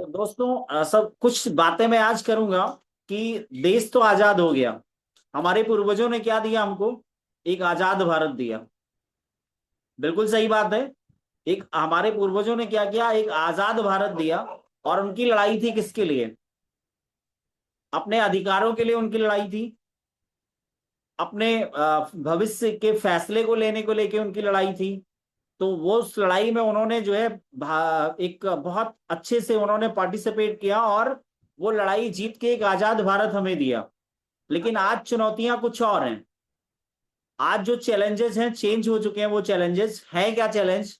तो दोस्तों सब कुछ बातें मैं आज करूंगा कि देश तो आजाद हो गया। हमारे पूर्वजों ने क्या दिया हमको? एक आजाद भारत दिया। बिल्कुल सही बात है। एक हमारे पूर्वजों ने क्या किया? एक आजाद भारत दिया। और उनकी लड़ाई थी किसके लिए? अपने अधिकारों के लिए उनकी लड़ाई थी। अपने भविष्य के फैसले को लेने को लेके उनकी लड़ाई थी। तो वो उस लड़ाई में उन्होंने जो है एक बहुत अच्छे से उन्होंने पार्टिसिपेट किया और वो लड़ाई जीत के एक आजाद भारत हमें दिया। लेकिन आज चुनौतियां कुछ और हैं। आज जो चैलेंजेस हैं चेंज हो चुके हैं। वो चैलेंजेस है क्या चैलेंज?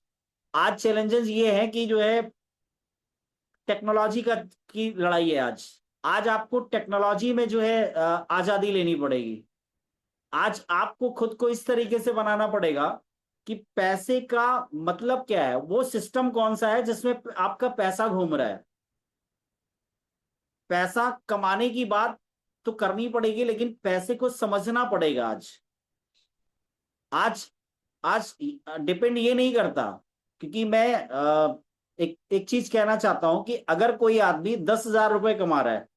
आज चैलेंजेस ये है कि जो है टेक्नोलॉजी का की लड़ाई है आज। आज आपको टेक्नोलॉजी में जो है आजादी लेनी पड़ेगी। आज आपको खुद को इस तरीके से बनाना पड़ेगा कि पैसे का मतलब क्या है, वो सिस्टम कौन सा है जिसमें आपका पैसा घूम रहा है। पैसा कमाने की बात तो करनी पड़ेगी, लेकिन पैसे को समझना पड़ेगा। आज आज आज डिपेंड ये नहीं करता। क्योंकि मैं एक एक चीज कहना चाहता हूं कि अगर कोई आदमी 10,000 रुपए कमा रहा है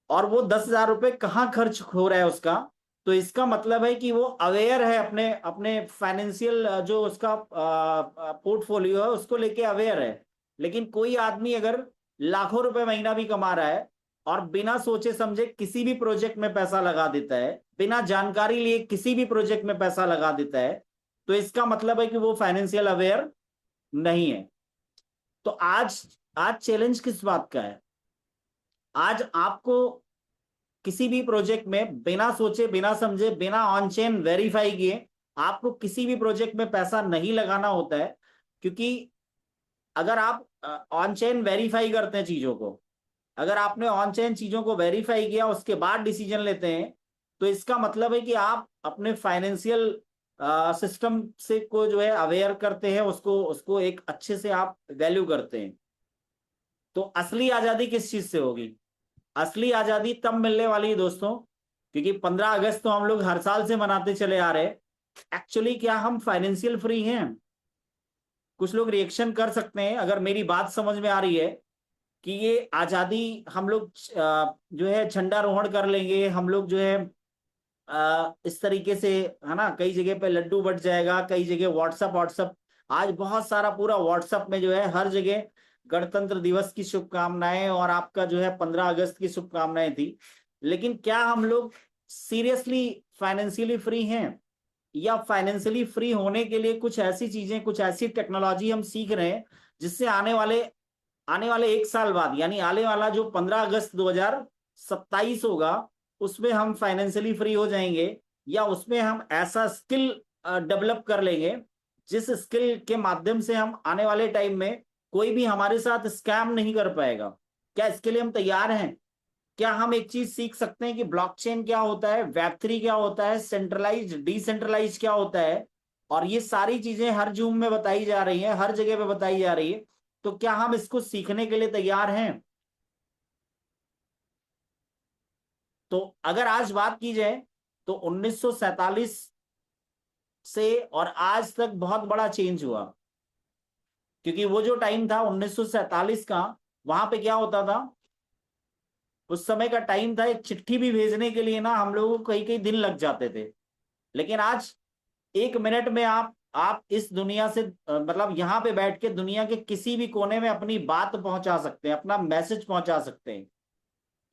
और वो 10,000 रुपए कहाँ खर्च हो रहा है उसका, तो इसका मतलब है कि वो अवेयर है अपने अपने फाइनेंशियल जो उसका पोर्टफोलियो है उसको लेके अवेयर है। लेकिन कोई आदमी अगर लाखों रुपए महीना भी कमा रहा है और बिना सोचे समझे किसी भी प्रोजेक्ट में पैसा लगा देता है, बिना जानकारी लिए किसी भी प्रोजेक्ट में पैसा लगा देता है, तो इसका मतलब है कि वो फाइनेंशियल अवेयर नहीं है। तो आज आज चैलेंज किस बात का है? आज आपको किसी भी प्रोजेक्ट में बिना सोचे बिना समझे बिना ऑन चेन वेरीफाई किए आपको किसी भी प्रोजेक्ट में पैसा नहीं लगाना होता है। क्योंकि अगर आप ऑन चेन वेरीफाई करते हैं चीजों को, अगर आपने ऑन चेन चीजों को वेरीफाई किया उसके बाद डिसीजन लेते हैं, तो इसका मतलब है कि आप अपने फाइनेंशियल सिस्टम से को जो है अवेयर करते हैं, उसको उसको एक अच्छे से आप वैल्यू करते हैं। तो असली आजादी किस चीज से होगी? असली आजादी तब मिलने वाली है दोस्तों, क्योंकि 15 अगस्त तो हम लोग हर साल से मनाते चले आ रहे हैं। एक्चुअली क्या हम फाइनेंशियल फ्री हैं? कुछ लोग रिएक्शन कर सकते हैं अगर मेरी बात समझ में आ रही है कि ये आजादी हम लोग जो है झंडारोहण कर लेंगे, हम लोग जो है इस तरीके से, है ना, कई जगह पे लड्डू बट जाएगा, कई जगह व्हाट्सएप व्हाट्सएप। आज बहुत सारा पूरा व्हाट्सएप में जो है हर जगह गणतंत्र दिवस की शुभकामनाएं और आपका जो है 15 अगस्त की शुभकामनाएं थी। लेकिन क्या हम लोग सीरियसली फाइनेंशियली फ्री हैं? या फाइनेंशियली फ्री होने के लिए कुछ ऐसी चीजें, कुछ ऐसी टेक्नोलॉजी हम सीख रहे हैं जिससे आने वाले 1 साल बाद, यानी आने वाला जो 15 अगस्त 2027 होगा, उसमें हम फाइनेंशियली फ्री हो जाएंगे? या उसमें हम ऐसा स्किल डेवलप कर लेंगे जिस स्किल के माध्यम से हम आने वाले टाइम में कोई भी हमारे साथ स्कैम नहीं कर पाएगा? क्या इसके लिए हम तैयार हैं? क्या हम एक चीज सीख सकते हैं कि ब्लॉकचेन क्या होता है, वेब 3 क्या होता है, सेंट्रलाइज डिसेंट्रलाइज क्या होता है? और ये सारी चीजें हर जूम में बताई जा रही हैं, हर जगह पे बताई जा रही है। तो क्या हम इसको सीखने के लिए तैयार हैं? तो अगर आज बात की जाए तो 1947 से और आज तक बहुत बड़ा चेंज हुआ। क्योंकि वो जो टाइम था 1947 का, वहां पे क्या होता था? उस समय का टाइम था, एक चिट्ठी भी भेजने के लिए ना हम लोगों को कई कई दिन लग जाते थे। लेकिन आज 1 मिनट में आप इस दुनिया से मतलब यहाँ पे बैठ के दुनिया के किसी भी कोने में अपनी बात पहुंचा सकते हैं, अपना मैसेज पहुंचा सकते हैं।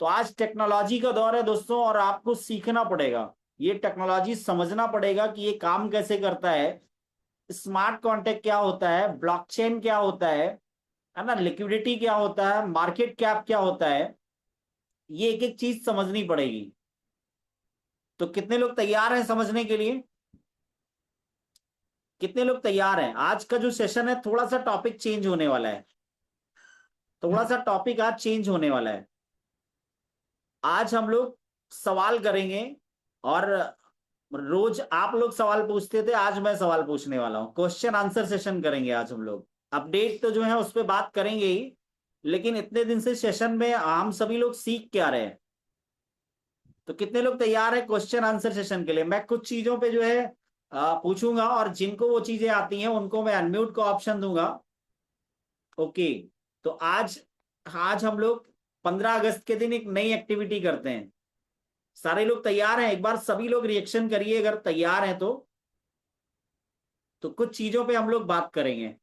तो आज टेक्नोलॉजी का दौर है दोस्तों, और आपको सीखना पड़ेगा, ये टेक्नोलॉजी समझना पड़ेगा कि ये काम कैसे करता है। स्मार्ट कॉन्ट्रैक्ट क्या होता है, ब्लॉकचेन क्या होता है ना, लिक्विडिटी क्या होता है, मार्केट कैप क्या होता है, ये एक एक चीज समझनी पड़ेगी। तो कितने लोग तैयार हैं समझने के लिए? कितने लोग तैयार हैं? आज का जो सेशन है थोड़ा सा टॉपिक चेंज होने वाला है। थोड़ा सा टॉपिक आज चेंज होने वाला है। आज हम लोग सवाल करेंगे, और रोज आप लोग सवाल पूछते थे, आज मैं सवाल पूछने वाला हूं। क्वेश्चन आंसर सेशन करेंगे आज हम लोग। अपडेट तो जो है उस पर बात करेंगे ही, लेकिन इतने दिन से सेशन में हम सभी लोग सीख क्या रहे हैं? तो कितने लोग तैयार है क्वेश्चन आंसर सेशन के लिए? मैं कुछ चीजों पे जो है पूछूंगा, और जिनको वो चीजें आती हैं उनको मैं अनम्यूट का ऑप्शन दूंगा। ओके। तो आज आज हम लोग 15 अगस्त के दिन एक नई एक्टिविटी करते हैं। सारे लोग तैयार हैं? एक बार सभी लोग रिएक्शन करिए अगर तैयार हैं तो कुछ चीजों पे हम लोग बात करेंगे।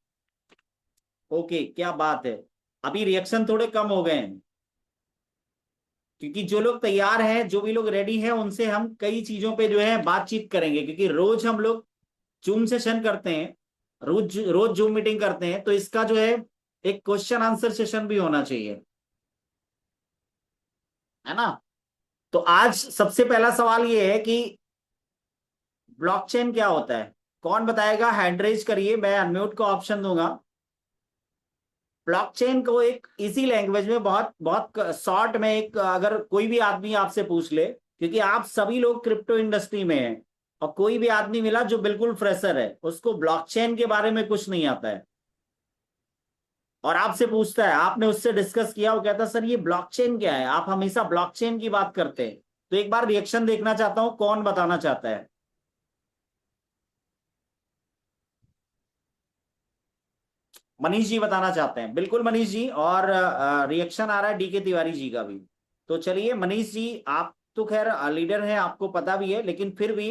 ओके, क्या बात है। अभी रिएक्शन थोड़े कम हो गए हैं, क्योंकि जो लोग तैयार हैं, जो भी लोग रेडी हैं, उनसे हम कई चीजों पे जो है बातचीत करेंगे, क्योंकि रोज हम लोग जूम सेशन करते हैं, रोज रोज जूम मीटिंग करते हैं, तो इसका जो है एक क्वेश्चन आंसर सेशन भी होना चाहिए, है ना। तो आज सबसे पहला सवाल ये है कि ब्लॉकचेन क्या होता है। कौन बताएगा? हैंड रेज करिए, मैं अनम्यूट को ऑप्शन दूंगा। ब्लॉकचेन को एक इजी लैंग्वेज में, बहुत बहुत शॉर्ट में, एक अगर कोई भी आदमी आपसे पूछ ले, क्योंकि आप सभी लोग क्रिप्टो इंडस्ट्री में हैं, और कोई भी आदमी मिला जो बिल्कुल फ्रेशर है, उसको ब्लॉकचेन के बारे में कुछ नहीं आता है, और आपसे पूछता है, आपने उससे डिस्कस किया, वो कहता है सर ये ब्लॉकचेन क्या है, आप हमेशा ब्लॉकचेन की बात करते हैं। तो एक बार रिएक्शन देखना चाहता हूं, कौन बताना चाहता है। मनीष जी बताना चाहते हैं, बिल्कुल मनीष जी। और रिएक्शन आ रहा है डीके तिवारी जी का भी। तो चलिए मनीष जी, आप तो खैर लीडर हैं, आपको पता भी है, लेकिन फिर भी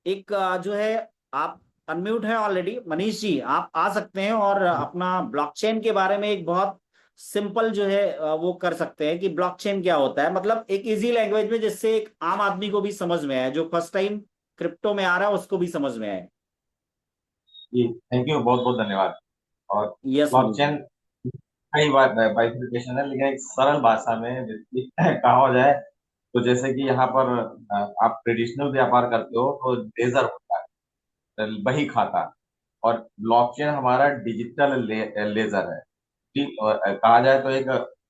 एक जो है, आप अनम्यूट है ऑलरेडी। मनीष जी आप आ सकते हैं और अपना ब्लॉकचेन के बारे में एक बहुत सिंपल जो है वो कर सकते हैं कि ब्लॉकचेन क्या होता है, मतलब एक इजी लैंग्वेज में, जिससे एक आम आदमी को भी समझ में आए, जो फर्स्ट टाइम क्रिप्टो में आ रहा है उसको भी समझ में आए। जी थैंक यू, बहुत बहुत धन्यवाद। और यस मनीष ब्लॉकचेन जी। कई बार बाइफिकेशन है, लेकिन एक सरल भाषा में यदि कहा हो जाए तो जैसे कि यहाँ पर आप ट्रेडिशनल व्यापार करते हो तो लेजर होता है, बही खाता। और ब्लॉकचेन हमारा डिजिटल लेजर है। कहा जाए तो एक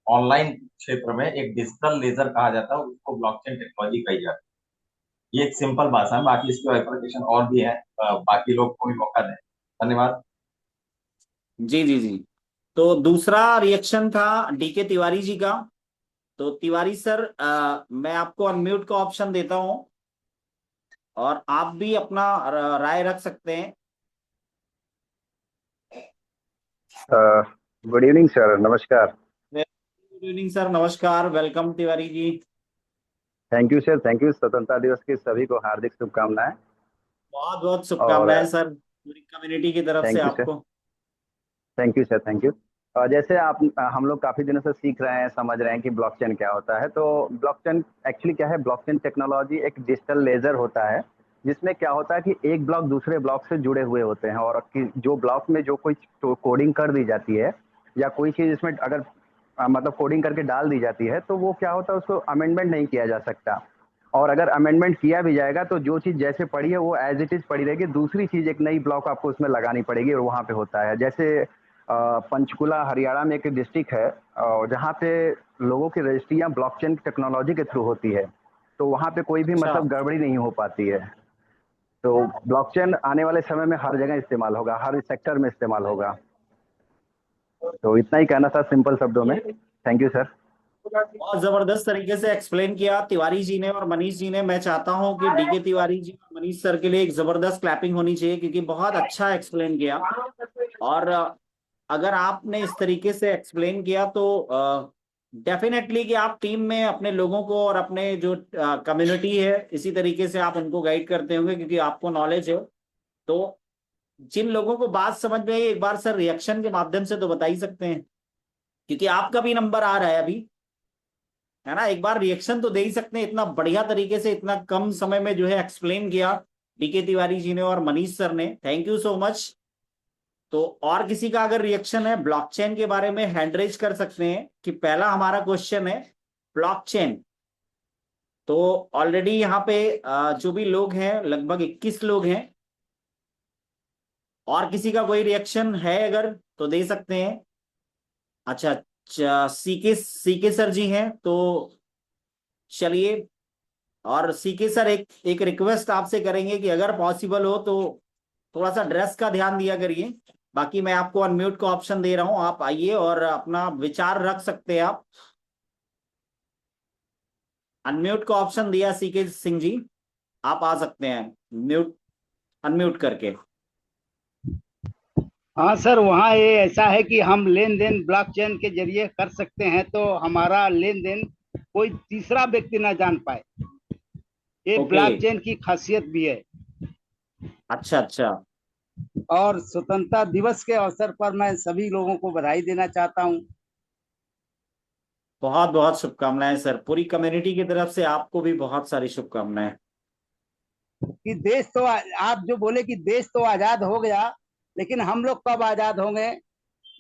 ऑनलाइन क्षेत्र में एक डिजिटल लेजर कहा जाता है, उसको ब्लॉकचेन टेक्नोलॉजी कही जाती है। ये एक सिंपल भाषा है, बाकी इसके बाइफिकेशन और भी है। बाकी लोग को भी मौका दें। धन्यवाद। जी जी जी। तो दूसरा रिएक्शन था डीके तिवारी जी का। तो तिवारी सर, मैं आपको अनम्यूट का ऑप्शन देता हूं, और आप भी अपना राय रख सकते हैं। गुड इवनिंग सर, नमस्कार। गुड इवनिंग सर, नमस्कार, welcome Tiwari ji. Thank you sir, thank you. स्वतंत्रता दिवस की सभी को हार्दिक शुभकामनाएं। बहुत बहुत और शुभकामनाएं सर, पूरी कम्युनिटी की तरफ से थैंक यू सर, आपको। Thank you sir, thank you. जैसे आप हम लोग काफ़ी दिनों से सीख रहे हैं, समझ रहे हैं कि ब्लॉकचेन क्या होता है। तो ब्लॉकचेन एक्चुअली क्या है? ब्लॉकचेन टेक्नोलॉजी एक डिजिटल लेजर होता है, जिसमें क्या होता है कि एक ब्लॉक दूसरे ब्लॉक से जुड़े हुए होते हैं, और जो ब्लॉक में जो कोई कोडिंग कर दी जाती है, या कोई चीज़ इसमें अगर मतलब कोडिंग करके डाल दी जाती है, तो वो क्या होता है, उसको अमेंडमेंट नहीं किया जा सकता। और अगर अमेंडमेंट किया भी जाएगा तो जो चीज़ जैसे पड़ी है वो एज इट इज़ पड़ी रहेगी, दूसरी चीज़ एक नई ब्लॉक आपको उसमें लगानी पड़ेगी, और वहाँ पे होता है। जैसे पंचकुला हरियाणा में एक डिस्ट्रिक्ट है, जहाँ पे लोगों की रजिस्ट्रियाँ ब्लॉकचेन टेक्नोलॉजी के थ्रू होती है, तो वहाँ पे कोई भी अच्छा। मतलब गड़बड़ी नहीं हो पाती है। तो ब्लॉकचेन आने वाले समय में हर जगह इस्तेमाल होगा, हर सेक्टर में इस्तेमाल होगा। तो इतना ही कहना था सिंपल शब्दों में। Thank you sir. बहुत जबरदस्त तरीके से एक्सप्लेन किया तिवारी जी ने और मनीष जी ने। मैं चाहता हूं कि डीके तिवारी जी और मनीष सर के लिए एक जबरदस्त क्लैपिंग होनी चाहिए, क्योंकि बहुत अच्छा एक्सप्लेन किया। और अगर आपने इस तरीके से एक्सप्लेन किया तो डेफिनेटली कि आप टीम में अपने लोगों को और अपने जो कम्युनिटी है, इसी तरीके से आप उनको गाइड करते होंगे, क्योंकि आपको नॉलेज है। तो जिन लोगों को बात समझ में आई, एक बार सर रिएक्शन के माध्यम से तो बता ही सकते हैं, क्योंकि आपका भी नंबर आ रहा है अभी, है ना। एक बार रिएक्शन तो दे ही सकते हैं, इतना बढ़िया तरीके से इतना कम समय में जो है एक्सप्लेन किया डीके तिवारी जी ने और मनीष सर ने। Thank you so much. तो और किसी का अगर रिएक्शन है ब्लॉकचेन के बारे में, हैंड रेज कर सकते हैं, कि पहला हमारा क्वेश्चन है ब्लॉकचेन। तो ऑलरेडी यहाँ पे जो भी लोग हैं, लगभग 21 लोग हैं। और किसी का कोई रिएक्शन है अगर, तो दे सकते हैं। अच्छा, सीके सीके सर जी हैं तो चलिए। और सीके सर, एक एक रिक्वेस्ट आपसे करेंगे कि अगर पॉसिबल हो तो थोड़ा सा ड्रेस का ध्यान दिया करिए। बाकी मैं आपको अनम्यूट का ऑप्शन दे रहा हूं, आप आइए और अपना विचार रख सकते हैं आप। अनम्यूट का ऑप्शन दिया सीके सिंह जी, आप आ सकते हैं म्यूट, अनम्यूट करके। हाँ सर, वहाँ ये ऐसा है कि हम लेन देन ब्लॉकचेन के जरिए कर सकते हैं, तो हमारा लेन देन कोई तीसरा व्यक्ति ना जान पाए। ये ओके। ब्लॉकचेन की खासियत भी है। अच्छा अच्छा। और स्वतंत्रता दिवस के अवसर पर मैं सभी लोगों को बधाई देना चाहता हूँ। बहुत बहुत शुभकामनाएं सर, पूरी कम्युनिटी की तरफ से आपको भी बहुत सारी शुभकामनाएं। कि देश तो आप जो बोले कि देश तो आजाद हो गया, लेकिन हम लोग कब आजाद होंगे?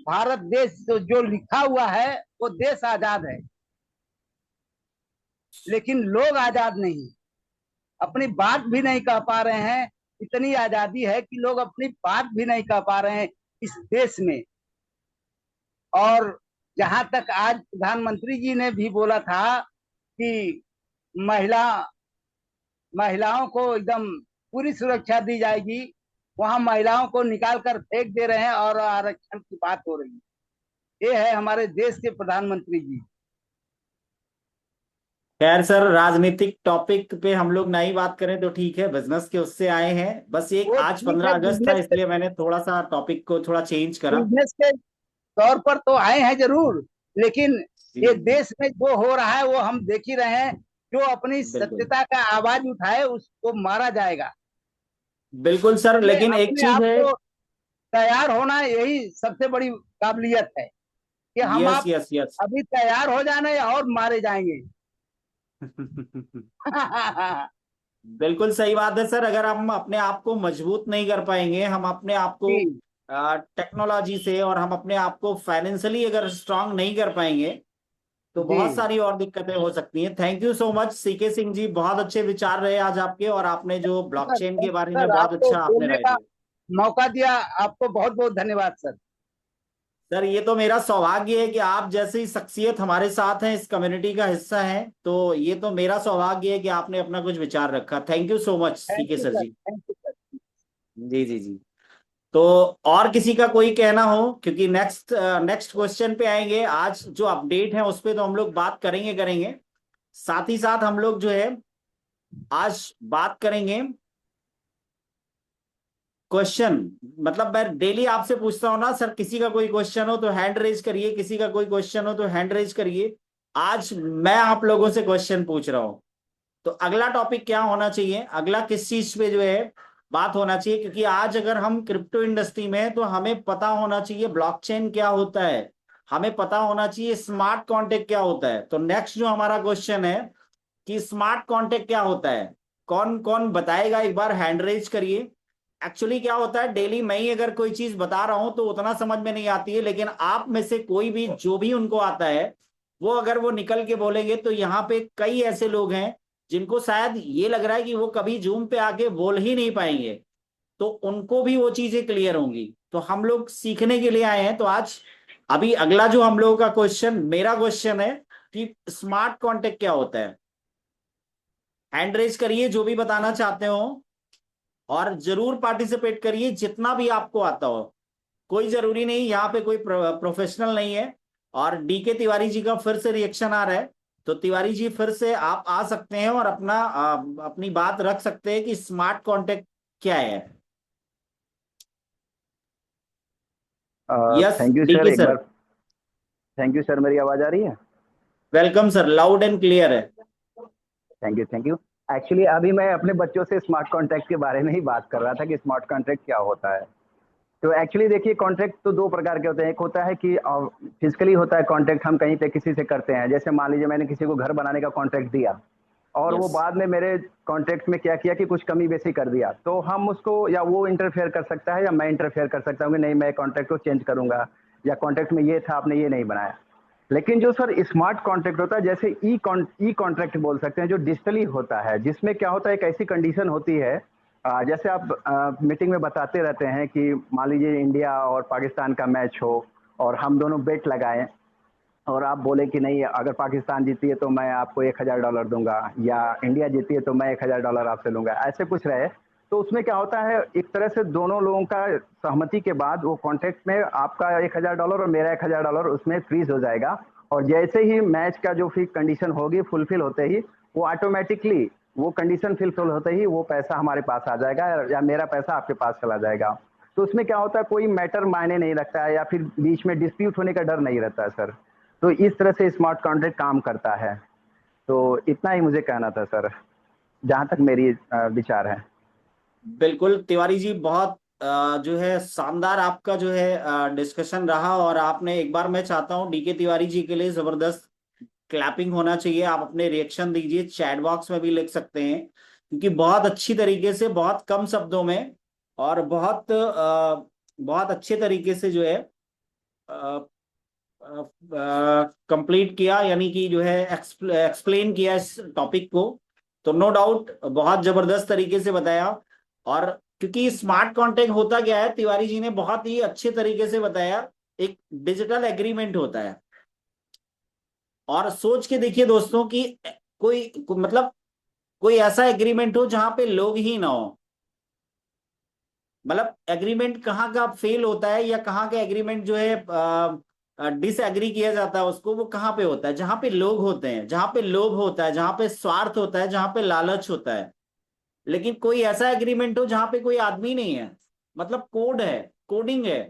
भारत देश जो लिखा हुआ है वो देश आजाद है, लेकिन लोग आजाद नहीं, अपनी बात भी नहीं कह पा रहे हैं। इतनी आजादी है कि लोग अपनी बात भी नहीं कह पा रहे हैं इस देश में। और जहां तक आज प्रधानमंत्री जी ने भी बोला था कि महिला महिलाओं को एकदम पूरी सुरक्षा दी जाएगी, वहां महिलाओं को निकाल कर फेंक दे रहे हैं और आरक्षण की बात हो रही है। ये है हमारे देश के प्रधानमंत्री जी। खैर सर, राजनीतिक टॉपिक पे हम लोग नहीं बात करें तो ठीक है, बिजनेस के उससे आए हैं। बस एक वो आज ठीक 15 है, अगस्त था इसलिए मैंने थोड़ा सा टॉपिक को थोड़ा चेंज करा। बिजनेस के तौर पर तो आए हैं जरूर, लेकिन जी ये जी। देश में जो हो रहा है वो हम देख ही रहे हैं। जो अपनी बिल्कुल सत्यता का आवाज उठाए उसको मारा जाएगा। बिल्कुल सर, इसलिए लेकिन एक अपने चीज आप है। को तैयार होना यही सबसे बड़ी काबिलियत है कि हम यस आप यस यस। अभी तैयार हो जाने और मारे जाएंगे। बिल्कुल सही बात है सर, अगर हम अपने आप को मजबूत नहीं कर पाएंगे, हम अपने आप को जी टेक्नोलॉजी से, और हम अपने आप को फाइनेंशियली अगर स्ट्रांग नहीं कर पाएंगे तो जी बहुत सारी और दिक्कतें हो सकती हैं। Thank you so much CK Singh ji, बहुत अच्छे विचार रहे आज आपके, और आपने जो सर, ब्लॉकचेन के थैंक बारे यू में सर, बहुत आपको अच्छा आपने बोलने राय का दिया। मौका दिया। आपको बहुत बहुत धन्यवाद सर। सर ये तो मेरा सौभाग्य है कि आप जैसी शख्सियत हमारे साथ हैं, इस कम्युनिटी का हिस्सा हैं, तो ये तो मेरा सौभाग्य है कि आपने अपना कुछ विचार रखा। Thank you so much thank CK you sir sir, ji. Thank you sir. जी जी जी। तो और किसी का कोई कहना हो, क्योंकि नेक्स्ट नेक्स्ट क्वेश्चन पे आएंगे। आज जो अपडेट है उस पे तो हम लोग बात करेंगे करेंगे, साथ ही साथ हम लोग जो है आज बात करेंगे क्वेश्चन। मतलब मैं डेली आपसे पूछता हूं ना सर, किसी का कोई क्वेश्चन हो तो हैंड रेज करिए, किसी का कोई क्वेश्चन हो तो हैंड रेज करिए। आज मैं आप लोगों से क्वेश्चन पूछ रहा हूं। तो अगला टॉपिक क्या होना चाहिए, अगला किस चीज पे जो है बात होना चाहिए, क्योंकि आज अगर हम क्रिप्टो इंडस्ट्री में हैं, तो हमें पता होना चाहिए ब्लॉकचेन क्या होता है, हमें पता होना चाहिए स्मार्ट कॉन्ट्रैक्ट क्या होता है। तो नेक्स्ट जो हमारा क्वेश्चन है कि स्मार्ट कॉन्ट्रैक्ट क्या होता है, कौन कौन बताएगा, एक बार हैंड रेज करिए। एक्चुअली क्या होता है, डेली मैं ही अगर कोई चीज बता रहा हूं तो उतना समझ में नहीं आती है, लेकिन आप में से कोई भी जो भी उनको आता है, वो अगर वो निकल के बोलेंगे तो यहाँ पे कई ऐसे लोग हैं जिनको शायद ये लग रहा है कि वो कभी जूम पे आके बोल ही नहीं पाएंगे, तो उनको भी वो चीजें क्लियर होंगी। तो हम लोग सीखने के लिए आए हैं। तो आज अभी अगला जो हम लोगों का क्वेश्चन, मेरा क्वेश्चन है कि स्मार्ट कॉन्टेक्ट क्या होता है। हैंड रेज करिए जो भी बताना चाहते हो, और जरूर पार्टिसिपेट करिए जितना भी आपको आता हो। कोई जरूरी नहीं, यहाँ पे कोई प्रोफेशनल नहीं है। और डीके तिवारी जी का फिर से रिएक्शन आ रहा है, तो तिवारी जी फिर से आप आ सकते हैं और अपना अपनी बात रख सकते हैं कि स्मार्ट कॉन्टेक्ट क्या है। Yes thank you sir, DK एक सर। बार थैंक यू सर। मेरी आवाज़ आ रही है? Welcome sir, loud and clear है। Thank you, thank you. Actually अभी मैं अपने बच्चों से स्मार्ट कॉन्ट्रैक्ट के बारे में ही बात कर रहा था कि स्मार्ट कॉन्ट्रैक्ट क्या होता है। तो एक्चुअली देखिए, कॉन्ट्रैक्ट तो दो प्रकार के होते हैं। एक होता है कि फिजिकली होता है कॉन्ट्रैक्ट, हम कहीं पे किसी से करते हैं। जैसे मान लीजिए मैंने किसी को घर बनाने का कॉन्ट्रैक्ट दिया, और वो यस बाद में मेरे कॉन्ट्रैक्ट में क्या किया कि कुछ कमी बेसी कर दिया, तो हम उसको, या वो इंटरफेयर कर सकता है या मैं इंटरफेयर कर सकता हूँ कि नहीं, मैं कॉन्ट्रैक्ट को चेंज करूंगा, या कॉन्ट्रैक्ट में ये था आपने ये नहीं बनाया। लेकिन जो सर स्मार्ट कॉन्ट्रैक्ट होता है, जैसे ई कॉन्ट्रैक्ट बोल सकते हैं, जो डिजिटली होता है, जिसमें क्या होता है, एक ऐसी कंडीशन होती है, जैसे आप मीटिंग में बताते रहते हैं कि मान लीजिए इंडिया और पाकिस्तान का मैच हो, और हम दोनों बेट लगाएं, और आप बोले कि नहीं, अगर पाकिस्तान जीती है तो मैं आपको $1000 दूंगा, या इंडिया जीती है तो मैं $1000 आपसे लूंगा, ऐसे कुछ रहे। तो उसमें क्या होता है, एक तरह से दोनों लोगों का सहमति के बाद वो कॉन्ट्रैक्ट में आपका $1000 और मेरा $1000 उसमें फ्रीज हो जाएगा। और जैसे ही मैच का जो फिर कंडीशन होगी फुलफिल होते ही, वो ऑटोमेटिकली वो कंडीशन फुलफिल होते ही वो पैसा हमारे पास आ जाएगा, या मेरा पैसा आपके पास चला जाएगा। तो उसमें क्या होता है, कोई मैटर मायने नहीं रखता है या फिर बीच में डिस्प्यूट होने का डर नहीं रहता है सर। तो इस तरह से स्मार्ट कॉन्ट्रैक्ट काम करता है। तो इतना ही मुझे कहना था सर, जहां तक मेरी विचार है। बिल्कुल तिवारी जी, बहुत जो है शानदार आपका जो है डिस्कशन रहा। और आपने, एक बार मैं चाहता हूँ डीके तिवारी जी के लिए जबरदस्त क्लैपिंग होना चाहिए। आप अपने रिएक्शन दीजिए, चैट बॉक्स में भी लिख सकते हैं, क्योंककि बहुत अच्छी तरीके से, बहुत कम शब्दों में और बहुत अच्छे तरीके से जो है कंप्लीट किया, यानी कि जो है एक्सप्लेन किया इस टॉपिक को। तो नो डाउट बहुत जबरदस्त तरीके से बताया। और क्योंकि स्मार्ट कॉन्ट्रैक्ट होता क्या है, तिवारी जी ने बहुत ही अच्छे तरीके से बताया, एक डिजिटल एग्रीमेंट होता है। और सोच के देखिए दोस्तों कि मतलब कोई ऐसा एग्रीमेंट हो जहां पे लोग ही ना हो। मतलब एग्रीमेंट कहाँ का फेल होता है या कहाँ का एग्रीमेंट जो है डिसएग्री किया जाता है उसको, वो कहाँ पे होता है? जहां पे लोग होते हैं, जहां पे लोभ होता है, जहां पे स्वार्थ होता है, जहां पे लालच होता है। लेकिन कोई ऐसा एग्रीमेंट हो जहां पे कोई आदमी नहीं है, मतलब कोड है, कोडिंग है,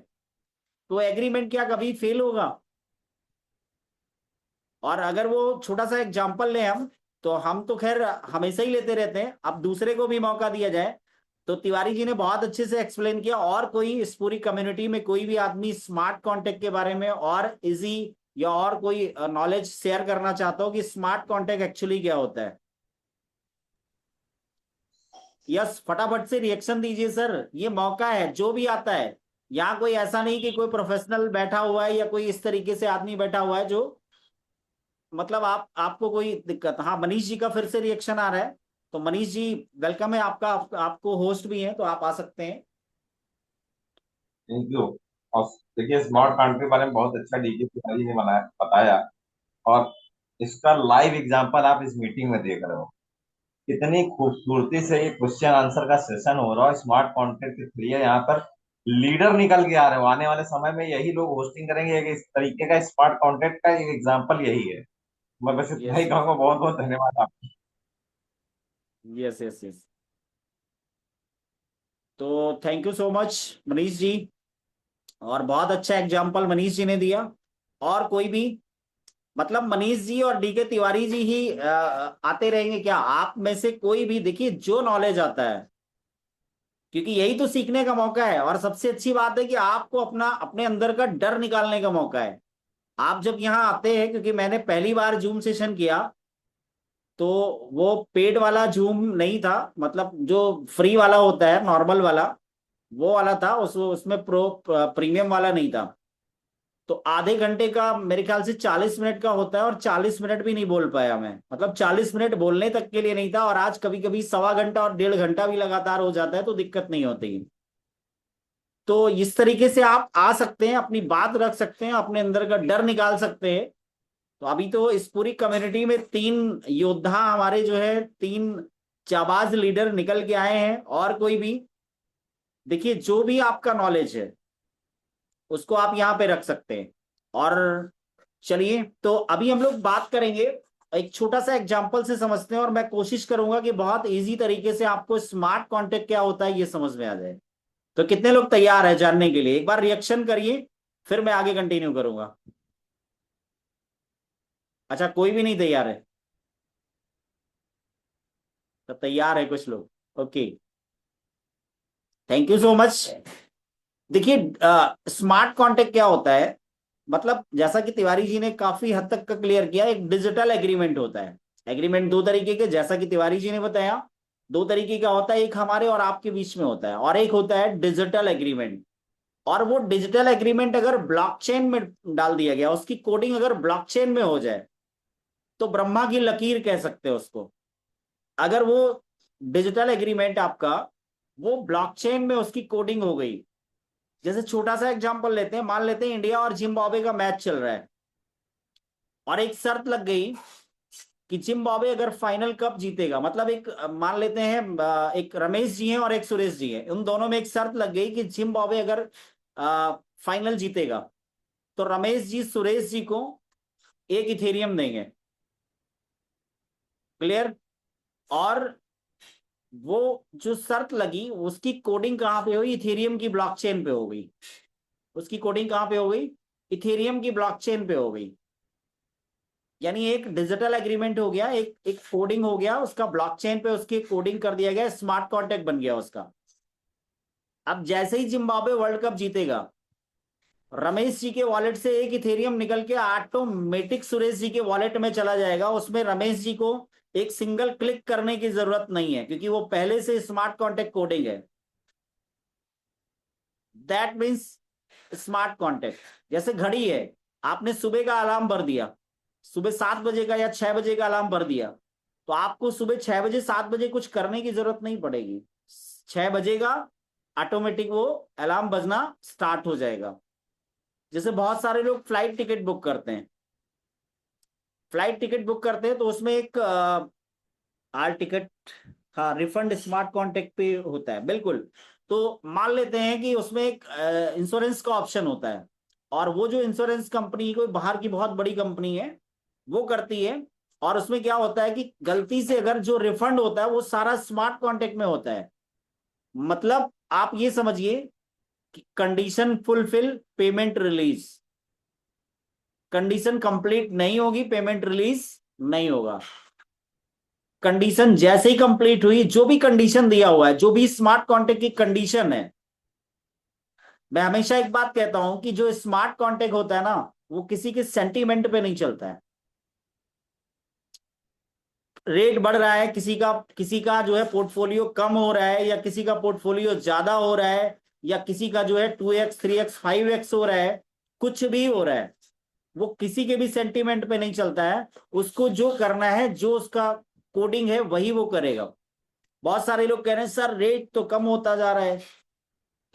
तो एग्रीमेंट क्या कभी फेल होगा? और अगर वो छोटा सा एग्जांपल लें हम, तो हम तो खैर हमेशा ही लेते रहते हैं, अब दूसरे को भी मौका दिया जाए। तो तिवारी जी ने बहुत अच्छे से एक्सप्लेन किया। और कोई इस पूरी कम्युनिटी में कोई भी आदमी स्मार्ट कॉन्टेक्ट के बारे में और इजी या और कोई नॉलेज शेयर करना चाहता हो कि स्मार्ट कॉन्टेक्ट एक्चुअली क्या होता है? यस, फटाफट से रिएक्शन दीजिए सर, ये मौका है। जो भी आता है यहाँ, कोई ऐसा नहीं कि कोई प्रोफेशनल बैठा हुआ है या कोई इस तरीके से आदमी बैठा हुआ है जो, मतलब आपको कोई दिक्कत। हाँ, मनीष जी का फिर से रिएक्शन आ रहा है। तो मनीष जी, वेलकम है आपका, आपको होस्ट भी है तो आप आ सकते हैं। Thank you. और देखिए, स्मार्ट कार्ड के बारे में बहुत अच्छा डीके तिवारी ने बनाया बताया। और इसका लाइव एग्जांपल आप इस मीटिंग में देख रहे हो। कितनी खूबसूरती से ये क्वेश्चन आंसर का सेशन हो रहा है स्मार्ट कॉन्टेक्ट के थ्रू। यहाँ पर लीडर निकल के आ रहे हो। आने वाले समय में यही लोग होस्टिंग करेंगे। इस तरीके का स्मार्ट कॉन्टेक्ट का एक एग्जांपल यही है। मैं बस इतना यस, ही कहूंगा। बहुत बहुत धन्यवाद आपका। Yes, yes, yes. तो thank you so much Manish ji. और बहुत अच्छा एग्जाम्पल मनीष जी ने दिया। और कोई भी, मतलब मनीष जी और डीके तिवारी जी ही आते रहेंगे क्या? आप में से कोई भी देखिए, जो नॉलेज आता है, क्योंकि यही तो सीखने का मौका है। और सबसे अच्छी बात है कि आपको अपना, अपने अंदर का डर निकालने का मौका है। आप जब यहाँ आते हैं, क्योंकि मैंने पहली बार जूम सेशन किया, तो वो पेड वाला जूम नहीं था, मतलब जो फ्री वाला होता है, नॉर्मल वाला, वो वाला था। उसमें प्रो प्रीमियम वाला नहीं था। तो आधे घंटे का मेरे ख्याल से 40 मिनट का होता है, और 40 मिनट भी नहीं बोल पाया मैं, मतलब 40 मिनट बोलने तक के लिए नहीं था। और आज कभी कभी सवा घंटा और 1.5 घंटा भी लगातार हो जाता है, तो दिक्कत नहीं होती। तो इस तरीके से आप आ सकते हैं, अपनी बात रख सकते हैं, अपने अंदर का डर निकाल सकते हैं। तो अभी तो इस पूरी कम्युनिटी में 3 योद्धा हमारे जो है, 3 जाबाज लीडर निकल के आए हैं। और कोई भी देखिए, जो भी आपका नॉलेज है उसको आप यहाँ पे रख सकते हैं। और चलिए, तो अभी हम लोग बात करेंगे, एक छोटा सा एग्जांपल से समझते हैं। और मैं कोशिश करूंगा कि बहुत इजी तरीके से आपको स्मार्ट कॉन्टेक्ट क्या होता है ये समझ में आ जाए। तो कितने लोग तैयार है जानने के लिए? एक बार रिएक्शन करिए, फिर मैं आगे कंटिन्यू करूंगा। अच्छा, कोई भी नहीं तैयार है? तो तैयार है कुछ लोग। Okay, thank you so much. देखिए, स्मार्ट कॉन्टेक्ट क्या होता है, मतलब जैसा कि तिवारी जी ने काफी हद तक का क्लियर किया, एक डिजिटल एग्रीमेंट होता है। एग्रीमेंट दो तरीके के, जैसा कि तिवारी जी ने बताया, दो तरीके का होता है। एक हमारे और आपके बीच में होता है, और एक होता है डिजिटल एग्रीमेंट। और वो डिजिटल एग्रीमेंट अगर ब्लॉकचेन में डाल दिया गया, उसकी कोडिंग अगर ब्लॉकचेन में हो जाए, तो ब्रह्मा की लकीर कह सकते हैं उसको। अगर वो डिजिटल एग्रीमेंट आपका, वो ब्लॉकचेन में उसकी कोडिंग हो गई। जैसे छोटा सा एग्जांपल लेते हैं, मान लेते हैं इंडिया और जिम्बाब्वे का मैच चल रहा है, और एक शर्त लग गई कि जिम्बाब्वे अगर फाइनल कप जीतेगा, मतलब एक मान लेते हैं एक रमेश जी हैं और एक सुरेश जी हैं, उन दोनों में एक शर्त लग गई कि जिम्बाब्वे अगर फाइनल जीतेगा, तो रमेश जी सुरेश जी को 1 इथेरियम देंगे। क्लियर? और वो जो शर्त लगी उसकी कोडिंग कहाँ पे हुई? इथेरियम की ब्लॉकचेन पे हो गई। उसकी कोडिंग कहाँ पे हो गई? इथेरियम की ब्लॉकचेन पे हो गई। यानी एक डिजिटल एग्रीमेंट हो गया, एक एक कोडिंग हो गया, उसका ब्लॉकचेन पे उसकी कोडिंग कर दिया गया, स्मार्ट कॉन्ट्रैक्ट बन गया उसका। अब जैसे ही जिम्बाब्वे वर्ल्ड कप जीतेगा, रमेश जी के वॉलेट से एक इथेरियम निकल के ऑटोमेटिक सुरेश जी के वॉलेट में चला जाएगा। उसमें रमेश जी को एक सिंगल क्लिक करने की जरूरत नहीं है, क्योंकि वो पहले से स्मार्ट कॉन्ट्रैक्ट कोडिंग है। That means smart contract. जैसे घड़ी है, आपने सुबह का अलार्म भर दिया, सुबह 7 बजे का या 6 बजे का अलार्म भर दिया, तो आपको सुबह 6 बजे 7 बजे कुछ करने की जरूरत नहीं पड़ेगी। 6 बजेगा, ऑटोमेटिक वो अलार्म बजना स्टार्ट हो जाएगा। जैसे बहुत सारे लोग फ्लाइट टिकट बुक करते हैं, फ्लाइट टिकट बुक करते हैं तो उसमें एक आर टिकट, हाँ, रिफंड स्मार्ट कॉन्टेक्ट पे होता है, बिल्कुल। तो मान लेते हैं कि उसमें एक इंश्योरेंस का ऑप्शन होता है, और वो जो इंश्योरेंस कंपनी, कोई बाहर की बहुत बड़ी कंपनी है, वो करती है। और उसमें क्या होता है कि गलती से अगर जो रिफंड होता है वो सारा स्मार्ट कॉन्टेक्ट में होता है। मतलब आप ये समझिए कि condition fulfil, payment release. Condition complete नहीं होगी, पेमेंट रिलीज नहीं होगा। कंडीशन जैसे ही कंप्लीट हुई, जो भी कंडीशन दिया हुआ है, जो भी स्मार्ट कॉन्ट्रैक्ट की कंडीशन है, मैं हमेशा एक बात कहता हूं कि जो स्मार्ट कॉन्ट्रैक्ट होता है ना, वो किसी के सेंटीमेंट पे नहीं चलता है। रेट बढ़ रहा है, किसी का जो है पोर्टफोलियो कम हो रहा है, या किसी का पोर्टफोलियो ज्यादा हो रहा है, या किसी का जो है 2x 3x 5x हो रहा है, कुछ भी हो रहा है, वो किसी के भी सेंटीमेंट पे नहीं चलता है। उसको जो करना है, जो उसका कोडिंग है, वही वो करेगा। बहुत सारे लोग कह रहे हैं सर रेट तो कम होता जा रहा है,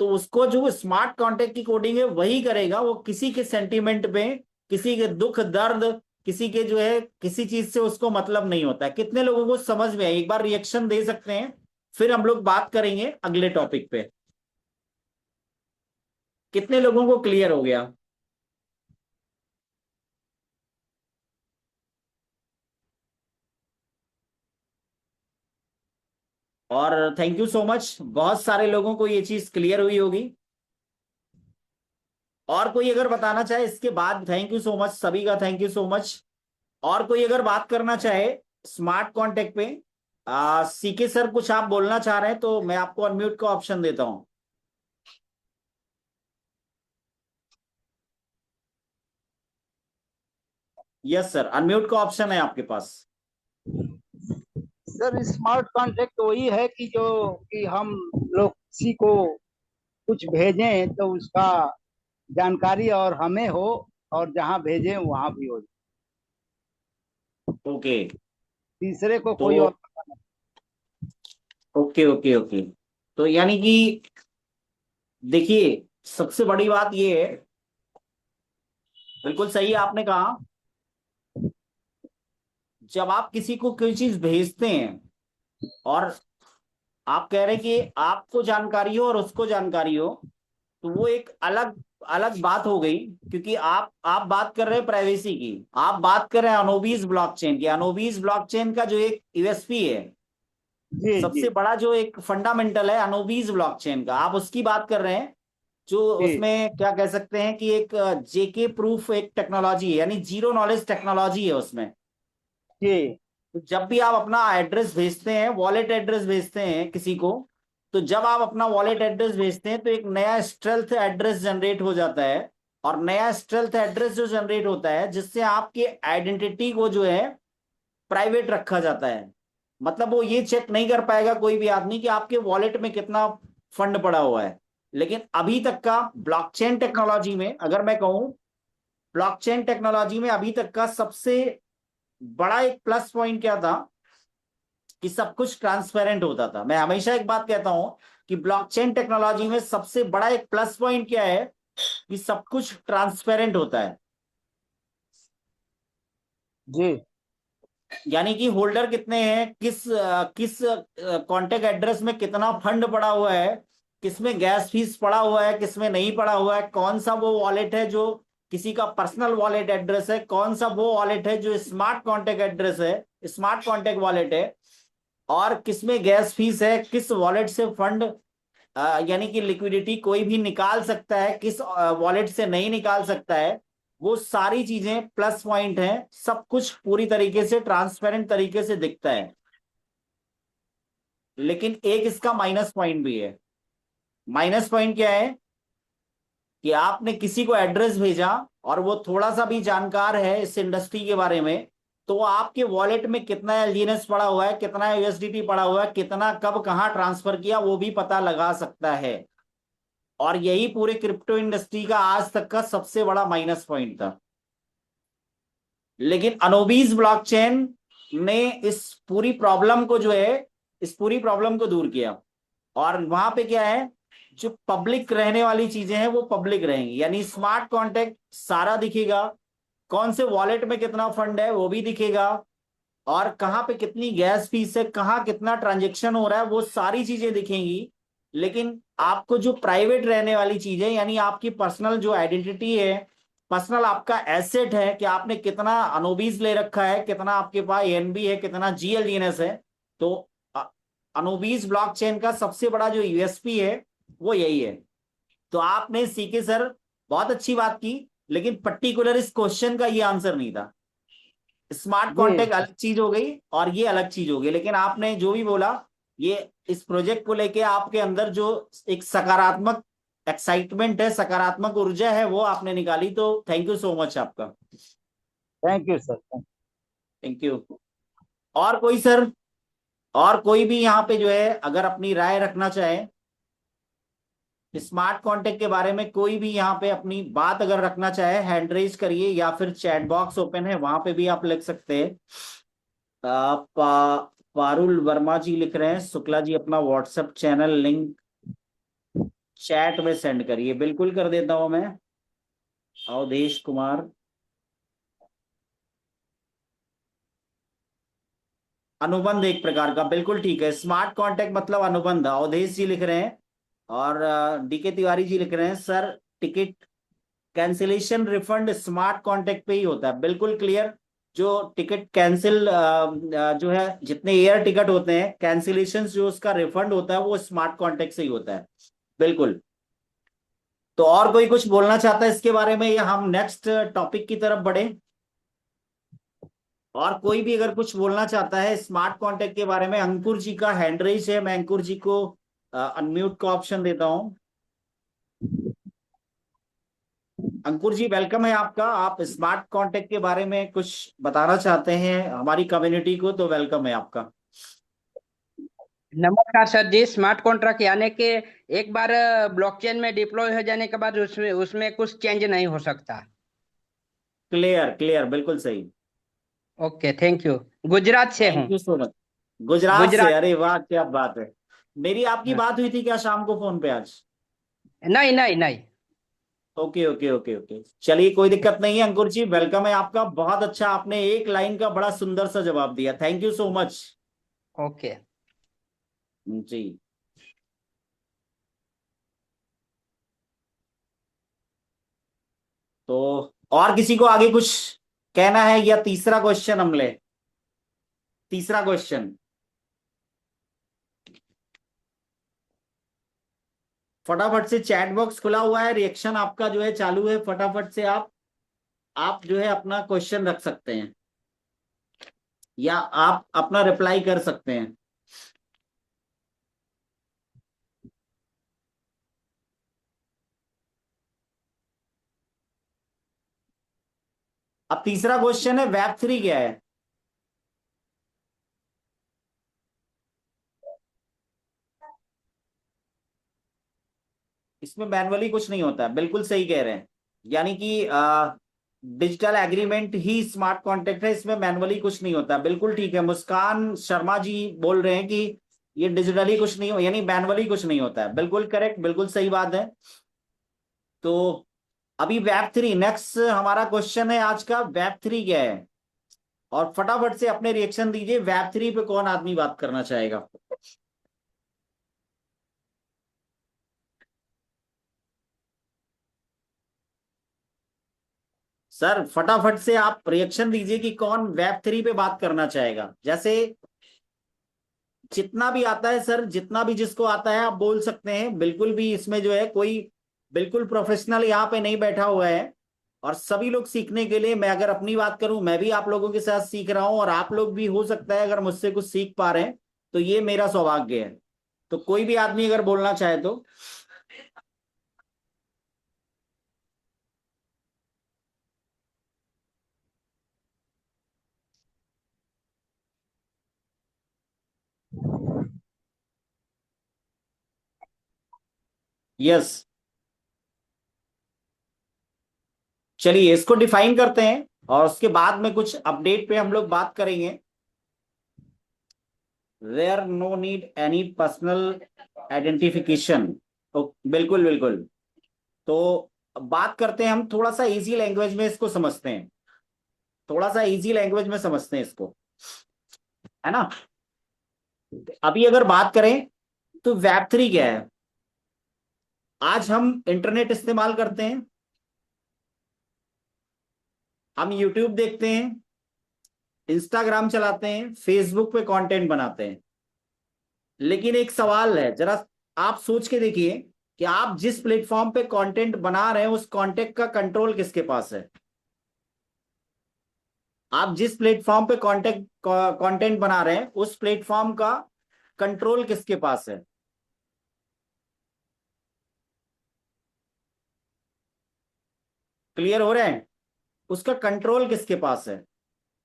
तो उसको जो स्मार्ट कॉन्ट्रैक्ट की कोडिंग है वही करेगा। वो किसी के सेंटीमेंट पे, किसी के दुख दर्द, किसी के जो है किसी चीज से उसको मतलब नहीं होता है। कितने लोगों को समझ में है? एक बार रिएक्शन दे सकते हैं, फिर हम लोग बात करेंगे अगले टॉपिक पे। कितने लोगों को क्लियर हो गया? और थैंक यू सो मच, बहुत सारे लोगों को ये चीज क्लियर हुई होगी। और कोई अगर बताना चाहे इसके बाद, थैंक यू सो मच सभी का, थैंक यू सो मच। और कोई अगर बात करना चाहे स्मार्ट कॉन्टेक्ट पे, सीके सर कुछ आप बोलना चाह रहे हैं तो मैं आपको अनम्यूट का ऑप्शन देता हूं। यस सर, अनम्यूट का ऑप्शन है आपके पास। सर स्मार्ट कॉन्ट्रैक्ट वही है कि जो कि हम लोग किसी को कुछ भेजें तो उसका जानकारी और हमें हो, और जहां भेजें वहां भी हो, ओके। तीसरे को तो कोई और। ओके ओके ओके, तो यानी कि देखिए, सबसे बड़ी बात ये है, बिल्कुल सही आपने कहा, जब आप किसी को कोई चीज भेजते हैं और आप कह रहे हैं कि आपको जानकारी हो और उसको जानकारी हो, तो वो एक अलग अलग बात हो गई। क्योंकि आप बात कर रहे हैं प्राइवेसी की, आप बात कर रहे हैं अनोबीज ब्लॉकचेन की। अनोबीज ब्लॉकचेन का जो एक यूएसपी है, जी जी सबसे बड़ा जो एक फंडामेंटल है अनोबीज ब्लॉकचेन का, आप उसकी बात कर रहे हैं। जो जी उसमें क्या कह सकते हैं कि एक जेके प्रूफ एक टेक्नोलॉजी है, यानी जीरो नॉलेज टेक्नोलॉजी है उसमें। जी तो जब भी आप अपना एड्रेस भेजते हैं, वॉलेट एड्रेस भेजते हैं किसी को, तो जब आप अपना वॉलेट एड्रेस भेजते हैं तो एक नया स्टेल्थ एड्रेस जनरेट हो जाता है। और नया स्टेल्थ एड्रेस जो जनरेट होता है, जिससे आपकी आइडेंटिटी को जो है प्राइवेट रखा जाता है। मतलब वो ये चेक नहीं कर पाएगा कोई भी आदमी कि आपके वॉलेट में कितना फंड पड़ा हुआ है। लेकिन अभी तक का ब्लॉकचेन टेक्नोलॉजी में, अगर मैं कहूं, ब्लॉकचेन टेक्नोलॉजी में अभी तक का सबसे बड़ा एक प्लस पॉइंट क्या था? कि सब कुछ ट्रांसपेरेंट होता था। मैं हमेशा एक बात कहता हूं कि ब्लॉकचेन टेक्नोलॉजी में सबसे बड़ा एक प्लस पॉइंट क्या है? कि सब कुछ ट्रांसपेरेंट होता है। जी यानी कि होल्डर कितने हैं, किस कॉन्टेक्ट एड्रेस में कितना फंड पड़ा हुआ है, किसमें गैस फीस पड़ा हुआ है, किसमें नहीं पड़ा हुआ है, कौन सा वो वॉलेट है जो किसी का पर्सनल वॉलेट एड्रेस है, कौन सा वो वॉलेट है जो स्मार्ट कॉन्टेक्ट एड्रेस है, स्मार्ट कॉन्टेक्ट वॉलेट है। और किसमें गैस फीस है, किस वॉलेट से फंड यानी कि लिक्विडिटी कोई भी निकाल सकता है, किस वॉलेट से नहीं निकाल सकता है, वो सारी चीजें प्लस पॉइंट हैं। सब कुछ पूरी तरीके से ट्रांसपेरेंट तरीके से दिखता है। लेकिन एक इसका माइनस पॉइंट भी है। माइनस पॉइंट क्या है कि आपने किसी को एड्रेस भेजा और वो थोड़ा सा भी जानकार है इस इंडस्ट्री के बारे में, तो आपके वॉलेट में कितना एलजीएनएस पड़ा हुआ है, कितना यूएसडीटी पड़ा हुआ है, कितना कब कहाँ ट्रांसफर किया, वो भी पता लगा सकता है। और यही पूरे क्रिप्टो इंडस्ट्री का आज तक का सबसे बड़ा माइनस पॉइंट था। लेकिन अनोबीज ब्लॉकचेन ने इस पूरी प्रॉब्लम को जो है, इस पूरी प्रॉब्लम को दूर किया। और वहां पे क्या है, जो पब्लिक रहने वाली चीजें हैं वो पब्लिक रहेंगी, यानी स्मार्ट कॉन्ट्रैक्ट सारा दिखेगा, कौन से वॉलेट में कितना फंड है वो भी दिखेगा, और कहाँ पे कितनी गैस फीस है, कहाँ कितना ट्रांजेक्शन हो रहा है, वो सारी चीजें दिखेंगी। लेकिन आपको जो प्राइवेट रहने वाली चीजें, यानी आपकी पर्सनल जो आइडेंटिटी है, पर्सनल आपका एसेट है कि आपने कितना अनोबीज ले रखा है, कितना आपके पास एनबी है, कितना जीएलडीएनएस है, तो अनोबीज ब्लॉकचेन का सबसे बड़ा जो यूएसपी है वो यही है। तो आपने सीके सर बहुत अच्छी बात की, लेकिन पर्टिकुलर इस क्वेश्चन का ये आंसर नहीं था। स्मार्ट जी कॉन्टेक्ट अलग चीज हो गई और ये अलग चीज हो गई, लेकिन आपने जो भी बोला, ये इस प्रोजेक्ट को लेके आपके अंदर जो एक सकारात्मक एक्साइटमेंट है, सकारात्मक ऊर्जा है, वो आपने निकाली। तो थैंक यू सो मच आपका। Thank you sir. Thank you. और कोई सर, और कोई भी यहाँ पे जो है अगर अपनी राय रखना चाहे स्मार्ट कॉन्टेक्ट के बारे में, कोई भी यहाँ पे अपनी बात अगर रखना चाहे, हैंड रेज करिए, या फिर चैट बॉक्स ओपन है वहां पे भी आप लिख सकते हैं। पारुल वर्मा जी लिख रहे हैं, शुक्ला जी अपना व्हाट्सएप चैनल लिंक चैट में सेंड करिए। बिल्कुल कर देता हूं मैं। अवधेश कुमार, अनुबंध एक प्रकार का, बिल्कुल ठीक है। स्मार्ट कॉन्टेक्ट मतलब अनुबंध, अवधेश जी लिख रहे हैं। और डीके तिवारी जी लिख रहे हैं, sir ticket cancellation refund smart contact पे ही होता है। बिल्कुल क्लियर। जो टिकट कैंसिल जो है, जितने एयर टिकट होते हैं कैंसिलेशन, जो उसका रिफंड होता है वो स्मार्ट कॉन्टेक्ट से ही होता है। बिल्कुल। तो और कोई कुछ बोलना चाहता है इसके बारे में, या हम नेक्स्ट टॉपिक की तरफ बढ़े? और कोई भी अगर कुछ बोलना चाहता है स्मार्ट कॉन्टेक्ट के बारे में, अंकुर जी का हैंड रेज है, मैं अंकुर जी को अनम्यूट का ऑप्शन देता हूं। अंकुर जी वेलकम है आपका। आप स्मार्ट कॉन्टेक्ट के बारे में कुछ बताना चाहते हैं हमारी कम्युनिटी को, तो वेलकम है आपका। नमस्कार सर जी। स्मार्ट कॉन्ट्रैक्ट यानी कि एक बार ब्लॉकचेन में डिप्लॉय हो जाने के बाद उसमें उसमें कुछ चेंज नहीं हो सकता। क्लियर क्लियर, बिल्कुल सही। Okay, thank you. गुजरात से हूँ। Thank you so much. Gujarat से, गुजरात। अरे वाह क्या बात है। मेरी आपकी बात हुई थी क्या शाम को फोन पे आज? नहीं नहीं नहीं। ओके ओके ओके ओके, चलिए कोई दिक्कत नहीं है। अंकुर जी वेलकम है आपका। बहुत अच्छा, आपने एक लाइन का बड़ा सुंदर सा जवाब दिया, thank you so much. Okay. जी। तो और किसी को आगे कुछ कहना है, या तीसरा क्वेश्चन हम ले? तीसरा क्वेश्चन, फटाफट से चैट बॉक्स खुला हुआ है, रिएक्शन आपका जो है चालू है, फटाफट से आप जो है अपना क्वेश्चन रख सकते हैं, या आप अपना रिप्लाई कर सकते हैं। अब तीसरा क्वेश्चन है, वेब थ्री क्या है? इसमें मैनुअली कुछ नहीं होता है, बिल्कुल सही कह रहे हैं। यानी कि डिजिटल एग्रीमेंट ही स्मार्ट कॉन्ट्रैक्ट है, इसमें मैनुअली कुछ नहीं होता। बिल्कुल ठीक है, मुस्कान शर्मा जी बोल रहे हैं कि ये डिजिटली कुछ नहीं हो, यानी मैनुअली कुछ नहीं होता है। बिल्कुल करेक्ट, बिल्कुल सही बात है। तो अभी वेब थ्री नेक्स्ट हमारा क्वेश्चन है आज का, वेब थ्री क्या है? और फटाफट से अपने रिएक्शन दीजिए, वेब थ्री पे कौन आदमी बात करना चाहेगा? सर फटाफट से आप रिएक्शन दीजिए कि कौन वेब थ्री पे बात करना चाहेगा। जैसे जितना भी आता है सर, जितना भी जिसको आता है आप बोल सकते हैं, बिल्कुल भी इसमें जो है कोई बिल्कुल प्रोफेशनल यहाँ पे नहीं बैठा हुआ है। और सभी लोग सीखने के लिए, मैं अगर अपनी बात करूं, मैं भी आप लोगों के साथ सीख रहा हूं, और आप लोग भी हो सकता है अगर मुझसे कुछ सीख पा रहे हैं तो ये मेरा सौभाग्य है। तो कोई भी आदमी अगर बोलना चाहे तो। यस, चलिए इसको डिफाइन करते हैं और उसके बाद में कुछ अपडेट पे हम लोग बात करेंगे। There no need any personal identification. तो बिल्कुल बिल्कुल। तो बात करते हैं, हम थोड़ा सा इजी लैंग्वेज में इसको समझते हैं, थोड़ा सा इजी लैंग्वेज में समझते हैं इसको, है ना। अभी अगर बात करें तो वेब 3 क्या है। आज हम इंटरनेट इस्तेमाल करते हैं, हम यूट्यूब देखते हैं, इंस्टाग्राम चलाते हैं, फेसबुक पे कंटेंट बनाते हैं। लेकिन एक सवाल है, जरा आप सोच के देखिए कि आप जिस प्लेटफॉर्म पे कंटेंट बना रहे हैं उस कंटेंट का कंट्रोल किसके पास है। आप जिस प्लेटफॉर्म पे कंटेंट बना रहे हैं उस प्लेटफॉर्म का कंट्रोल किसके पास है। क्लियर हो रहे हैं, उसका कंट्रोल किसके पास है।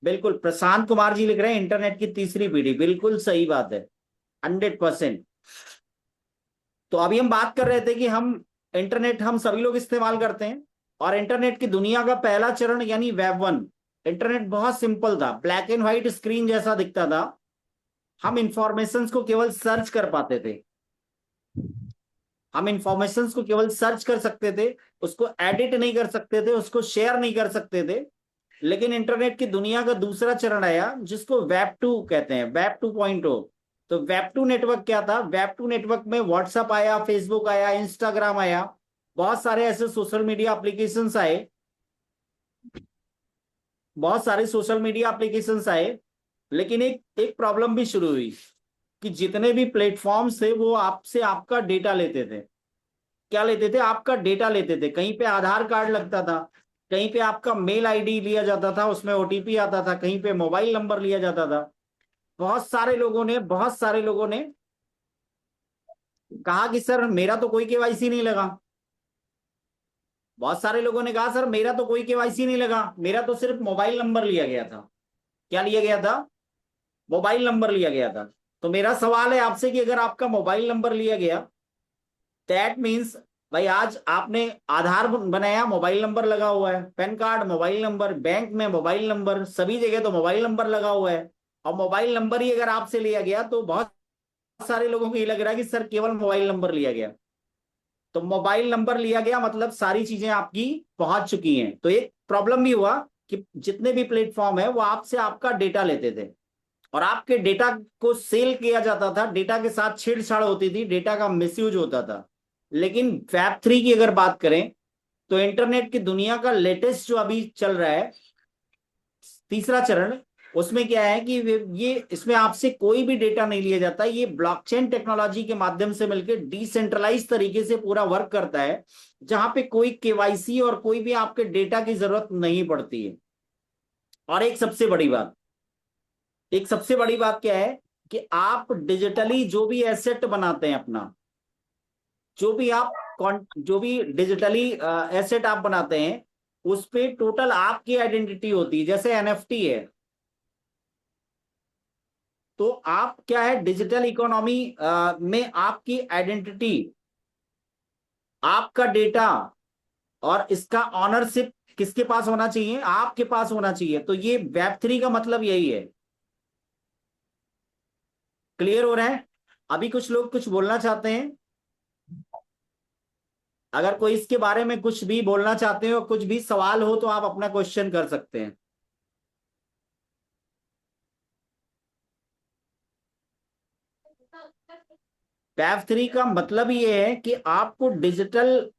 बिल्कुल, प्रशांत कुमार जी लिख रहे हैं इंटरनेट की तीसरी पीढ़ी, बिल्कुल सही बात है, 100%। तो अभी हम बात कर रहे थे कि हम इंटरनेट हम सभी लोग इस्तेमाल करते हैं, और इंटरनेट की दुनिया का पहला चरण यानी वेब 1। इंटरनेट बहुत सिंपल था, ब्लैक एंड व्हाइट स्क्रीन जैसा दिखता था। हम इंफॉर्मेशन को केवल सर्च कर पाते थे, हम इंफॉर्मेशन को केवल सर्च कर सकते थे, उसको एडिट नहीं कर सकते थे, उसको शेयर नहीं कर सकते थे। लेकिन इंटरनेट की दुनिया का दूसरा चरण आया जिसको वेब 2 कहते हैं, वेब 2.0। तो वेब 2 नेटवर्क क्या था, वेब 2 नेटवर्क में व्हाट्सएप आया, फेसबुक आया, इंस्टाग्राम आया, बहुत सारे ऐसे सोशल मीडिया एप्लीकेशंस आए, बहुत सारे सोशल मीडिया एप्लीकेशंस आए। लेकिन एक एक प्रॉब्लम भी शुरू हुई कि जितने भी प्लेटफॉर्म्स थे वो आपसे आपका डेटा लेते थे। क्या लेते थे, आपका डेटा लेते थे। कहीं पे आधार कार्ड लगता था, कहीं पे आपका मेल आईडी लिया जाता था, उसमें ओटीपी आता था, कहीं पे मोबाइल नंबर लिया जाता था। बहुत सारे लोगों ने कहा कि सर मेरा तो कोई केवाईसी नहीं लगा। बहुत सारे लोगों ने कहा सर मेरा तो कोई केवाईसी नहीं लगा, मेरा तो सिर्फ मोबाइल नंबर लिया गया था। क्या लिया गया था, मोबाइल नंबर लिया गया था। तो मेरा सवाल है आपसे कि अगर आपका मोबाइल नंबर लिया गया, दैट मीन्स भाई आज आपने आधार बनाया, मोबाइल नंबर लगा हुआ है, pan card mobile number, bank में मोबाइल नंबर, सभी जगह तो मोबाइल नंबर लगा हुआ है। और मोबाइल नंबर ही अगर आपसे लिया गया तो बहुत सारे लोगों को ये लग रहा है कि सर केवल मोबाइल नंबर लिया गया। तो मोबाइल नंबर लिया गया मतलब सारी चीजें आपकी पहुंच चुकी हैं। तो एक प्रॉब्लम भी हुआ कि जितने भी प्लेटफॉर्म है वो आपसे आपका डेटा लेते थे, और आपके डेटा को सेल किया जाता था, डेटा के साथ छेड़छाड़ होती थी, डेटा का मिसयूज होता था। लेकिन वेब 3 की अगर बात करें तो इंटरनेट की दुनिया का लेटेस्ट जो अभी चल रहा है तीसरा चरण, उसमें क्या है कि ये इसमें आपसे कोई भी डेटा नहीं लिया जाता। ये ब्लॉकचेन टेक्नोलॉजी के माध्यम से मिलकर डिसेंट्रलाइज तरीके से पूरा वर्क करता है, जहां पे कोई केवाईसी और कोई भी आपके डेटा की जरूरत नहीं पड़ती है। और एक सबसे बड़ी बात क्या है कि आप डिजिटली जो भी एसेट बनाते हैं अपना, जो भी आप जो भी डिजिटली एसेट आप बनाते हैं उस पे टोटल आपकी आइडेंटिटी होती है। जैसे एनएफटी है, तो आप क्या है, डिजिटल इकोनॉमी में आपकी आइडेंटिटी, आपका डेटा और इसका ऑनरशिप किसके पास होना चाहिए, आपके पास होना चाहिए। तो ये वेब 3 का मतलब यही है। क्लियर हो रहा है। अभी कुछ लोग कुछ बोलना चाहते हैं, अगर कोई इसके बारे में कुछ भी बोलना चाहते हो, कुछ भी सवाल हो तो आप अपना क्वेश्चन कर सकते हैं। वेब 3 का मतलब ये है कि आपको डिजिटल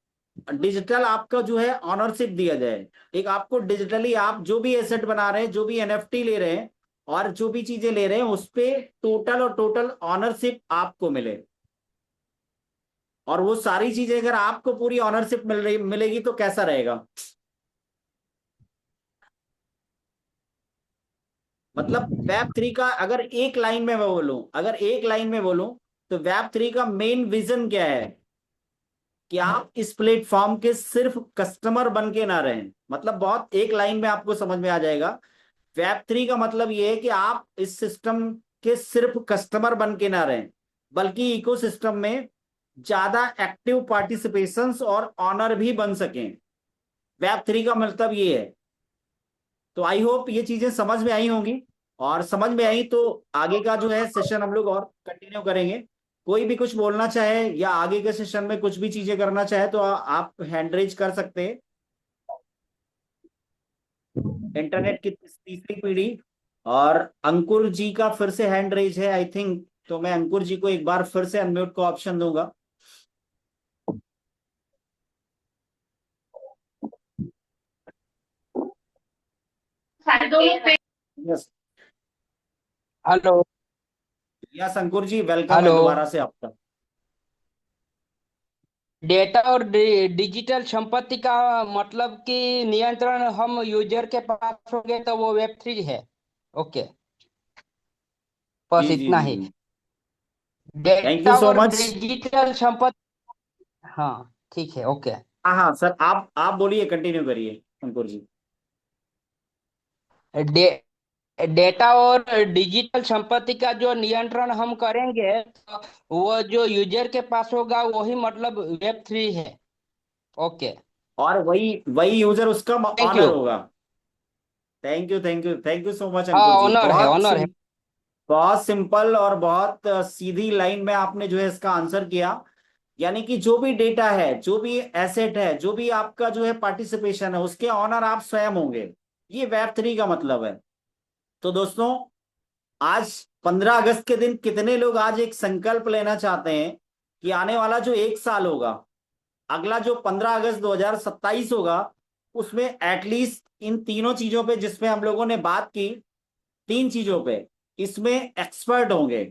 डिजिटल आपका जो है ऑनरशिप दिया जाए। एक आपको डिजिटली आप जो भी एसेट बना रहे हैं, जो भी एनएफटी ले रहे हैं, और जो भी चीजें ले रहे हैं उस पे टोटल और टोटल ऑनरशिप आपको मिले। और वो सारी चीजें अगर आपको पूरी ऑनरशिप मिलेगी तो कैसा रहेगा? मतलब वेब थ्री का अगर एक लाइन में मैं बोलूं, अगर एक लाइन में बोलूं, तो वेब थ्री का मेन विजन क्या है? कि आप इस प्लेटफॉर्म के सिर्फ कस्टमर बन के ना रहें। मतलब बहुत एक लाइन में आपको समझ में आ जाएगा। वेब थ्री का मतलब ये है कि आप इस सिस्टम के सिर्फ कस्टमर बन के ना रहें, बल्कि इकोसिस्टम में ज्यादा एक्टिव पार्टिसिपेशंस और ऑनर भी बन सकें। वेब थ्री का मतलब ये है। तो आई होप ये चीजें समझ में आई होंगी, और समझ में आई तो आगे का जो है सेशन हम लोग और कंटिन्यू करेंगे। कोई भी कुछ बोलना चाहे या आगे के सेशन में कुछ भी चीजें करना चाहे तो आप हैंड रेज कर सकते हैं। इंटरनेट की तीसरी पीढ़ी, और अंकुर जी का फिर से हैंड रेज है आई थिंक, तो मैं अंकुर जी को एक बार फिर से अनम्यूट का ऑप्शन दूंगा। Yes, hello. यस अंकुर जी, वेलकम है हेलो। दोबारा से आपका। डेटा और डिजिटल संपत्ति का मतलब कि नियंत्रण हम यूजर के पास हो गए तो वो वेब 3 है। ओके, बस जी जी इतना जी ही। जी, थैंक यू डेटा सो और मच। डिजिटल संपत्ति। हाँ, ठीक है, ओके। हाँ हाँ सर, आप बोलिए, कंटिन्यू करिए अंकुर जी। डे, डेटा और डिजिटल संपत्ति का जो नियंत्रण हम करेंगे तो वो जो यूजर के पास होगा वही मतलब वेब 3 है। ओके, और वही वही यूजर उसका थैंक ऑनर यू। होगा। Thank you thank you thank you so much हाँ, अंकुर जी। ऑनर है, ऑनर है। बहुत सिंपल और बहुत सीधी लाइन में आपने जो है इसका आंसर किया। यानी कि जो भी डेटा है, जो भी एसेट है, जो भी आपका जो है पार्टिसिपेशन है, उसके ऑनर आप स्वयं होंगे। ये वेब थ्री का मतलब है। तो दोस्तों, आज 15 अगस्त के दिन कितने लोग आज एक संकल्प लेना चाहते हैं कि आने वाला जो एक साल होगा, अगला जो 15 अगस्त 2027 होगा, उसमें एटलीस्ट इन तीनों चीजों पे जिसमें हम लोगों ने बात की, तीन चीजों पे इसमें एक्सपर्ट होंगे।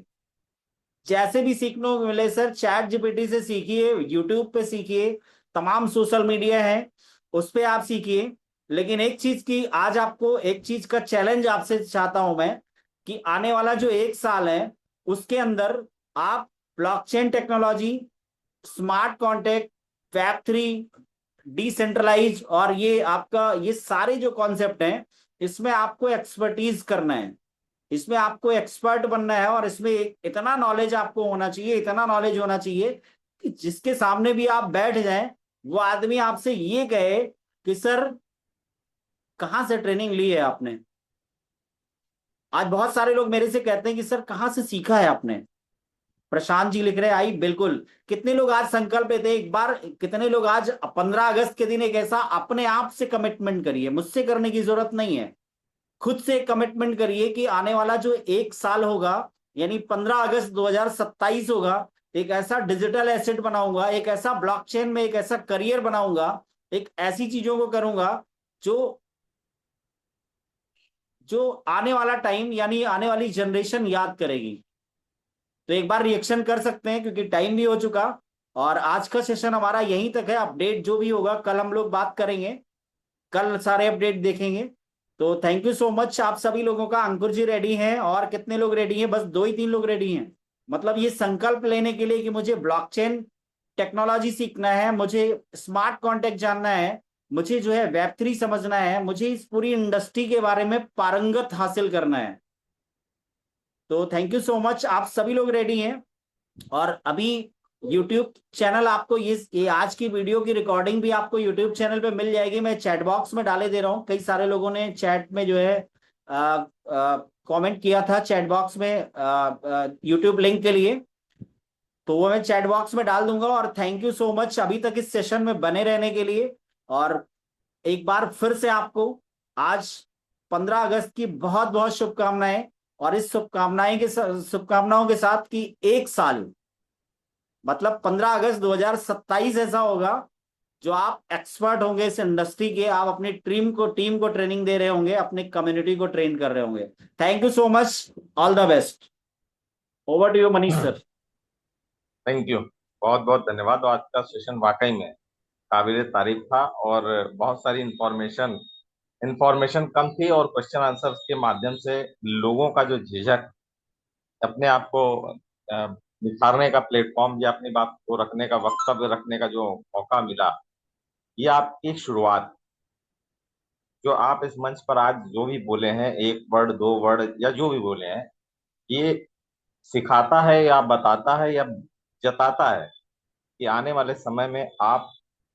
जैसे भी सीखने को मिले सर, चैट जीपीटी से सीखिए, यूट्यूब पे सीखिए, तमाम सोशल मीडिया है उस पे आप सीखिए। लेकिन एक चीज की आज आपको एक चीज का चैलेंज आपसे चाहता हूं मैं, कि आने वाला जो एक साल है उसके अंदर आप blockchain technology, smart contract, web 3, decentralize, और ये आपका ये सारे जो कॉन्सेप्ट हैं, इसमें आपको एक्सपर्टीज करना है, इसमें आपको एक्सपर्ट बनना है। और इसमें इतना नॉलेज आपको होना चाहिए, इतना नॉलेज होना चाहिए कि जिसके सामने भी आप बैठ जाएं, वो आदमी आपसे ये कहे कि सर कहाँ से ट्रेनिंग ली है आपने। आज बहुत सारे लोग मेरे से कहते हैं कि सर कहाँ से सीखा है आपने। प्रशांत जी लिख रहे हैं, आई बिल्कुल। कितने लोग आज संकल्प लेते हैं एक बार, कितने लोग आज 15 अगस्त के दिन एक ऐसा अपने आप से कमिटमेंट करिए, मुझसे करने की जरूरत नहीं है, खुद से कमिटमेंट करिए कि आने वाला जो एक साल होगा, यानी 15 अगस्त 2027 होगा, एक ऐसा डिजिटल एसेट बनाऊंगा, एक ऐसा ब्लॉकचेन में एक ऐसा करियर बनाऊंगा, एक ऐसी चीजों को करूंगा जो जो आने वाला टाइम यानी आने वाली जनरेशन याद करेगी। तो एक बार रिएक्शन कर सकते हैं क्योंकि टाइम भी हो चुका, और आज का सेशन हमारा यहीं तक है। अपडेट जो भी होगा कल हम लोग बात करेंगे, कल सारे अपडेट देखेंगे। तो थैंक यू सो मच आप सभी लोगों का। अंकुर जी रेडी हैं, और कितने लोग रेडी हैं? बस दो ही तीन लोग रेडी हैं। मतलब ये संकल्प लेने के लिए कि मुझे ब्लॉकचेन टेक्नोलॉजी सीखना है, मुझे स्मार्ट कॉन्टेक्ट जानना है, मुझे जो है वेब 3 समझना है, मुझे इस पूरी इंडस्ट्री के बारे में पारंगत हासिल करना है। तो थैंक यू सो मच, आप सभी लोग रेडी हैं। और अभी YouTube चैनल आपको ये आज की वीडियो की रिकॉर्डिंग भी आपको YouTube चैनल पे मिल जाएगी। मैं चैट बॉक्स में डाले दे रहा हूँ, कई सारे लोगों ने चैट में जो है कमेंट किया था चैट बॉक्स में YouTube लिंक के लिए, तो वो मैं चैट बॉक्स में डाल दूंगा। और थैंक यू सो मच अभी तक इस सेशन में बने रहने के लिए। और एक बार फिर से आपको आज 15 अगस्त की बहुत बहुत शुभकामनाएं। और इस शुभकामनाओं के साथ कि एक साल, मतलब 15 अगस्त 2027 ऐसा होगा जो आप एक्सपर्ट होंगे इस इंडस्ट्री के, आप अपनी टीम को ट्रेनिंग दे रहे होंगे, अपनी कम्युनिटी को ट्रेन कर रहे होंगे। Thank you so much, all the best. Over to you Manish sir. Thank you, बहुत बहुत धन्यवाद। आज का सेशन वाकई में काबिल तारीफ था, और बहुत सारी इंफॉर्मेशन कम थी, और क्वेश्चन आंसर्स के माध्यम से लोगों का जो झिझक, अपने आप को निखारने का प्लेटफॉर्म या अपनी बात को रखने का, वक्तव्य रखने का जो मौका मिला, ये आपकी शुरुआत। जो आप इस मंच पर आज जो भी बोले हैं, एक वर्ड, दो वर्ड, या जो भी बोले हैं, ये सिखाता है या बताता है या जताता है कि आने वाले समय में आप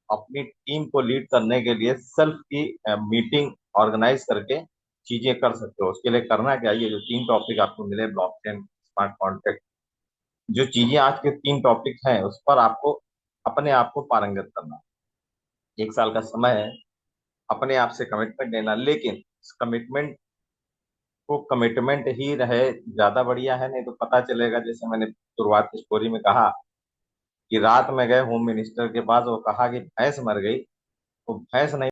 अपनी टीम को लीड करने के लिए सेल्फ की मीटिंग ऑर्गेनाइज करके चीजें कर सकते हो। उसके लिए करना क्या है, ये जो 3 टॉपिक आपको मिले, ब्लॉकचेन, स्मार्ट कॉन्ट्रैक्ट, जो चीजें आज के 3 टॉपिक हैं, उस पर आपको अपने आप को पारंगत करना। 1 साल का समय है, अपने आप से कमिटमेंट लेना, लेकिन इस कमिटमेंट को कमिटमेंट ही रहे ज्यादा बढ़िया है। नहीं तो पता चलेगा, जैसे मैंने शुरुआत की स्टोरी में कहा, कि रात में गए होम मिनिस्टर के पास, वो कहा कि भैंस मर गई, तो भैंस नहीं